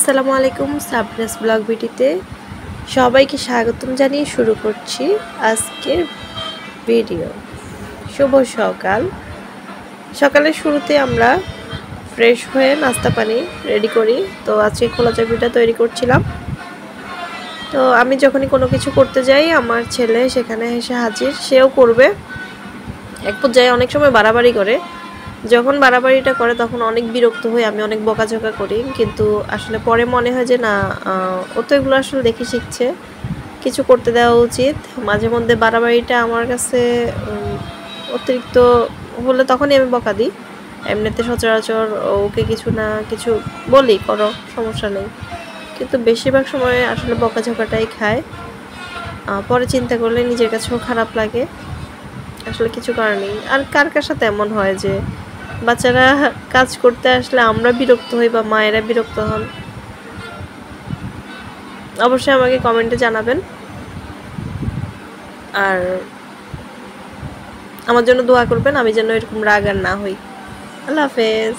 আসসালামু আলাইকুম সাবরেস ব্লগ ভিডিওতে সবাইকে স্বাগতম জানিয়ে শুরু করছি আজকের ভিডিও। শুভ সকাল। সকালের শুরুতে আমরা ফ্রেশ হয়ে নাস্তা পানি রেডি করি। তো আজকে খোলা চাবিটা তৈরি করছিলাম। তো আমি যখনই কোনো কিছু করতে যাই আমার ছেলে সেখানে এসে হাজির, সেও করবে। এক পর্যায়ে অনেক সময় বাড়াবাড়ি করে, যখন বাড়াবাড়িটা করে তখন অনেক বিরক্ত হই, আমি অনেক বকাঝকা করি, কিন্তু আসলে পরে মনে হয় যে না, ও তো এগুলো আসলে দেখে শিখছে, কিছু করতে দেওয়া উচিত। মাঝে মধ্যে বাড়াবাড়িটা আমার কাছে অতিরিক্ত হলে তখনই আমি বকা দিই। এমনিতে সচরাচর ওকে কিছু না কিছু বলি, করো, সমস্যা নেই, কিন্তু বেশিরভাগ সময় আসলে বকাঝকাটাই খায়। পরে চিন্তা করলে নিজের কাছেও খারাপ লাগে। আসলে কিছু করার নেই। আর কার কার সাথে এমন হয় যে বাচ্চারা কাজ করতে আসলে আমরা বিরক্ত হই বা মায়েরা বিরক্ত হন? অবশ্যই আমাকে কমেন্টে জানাবেন। আর আমার জন্য দোয়া করবেন, আমি যেন এরকম রাগ আর না হই। আল্লাহ হাফেজ।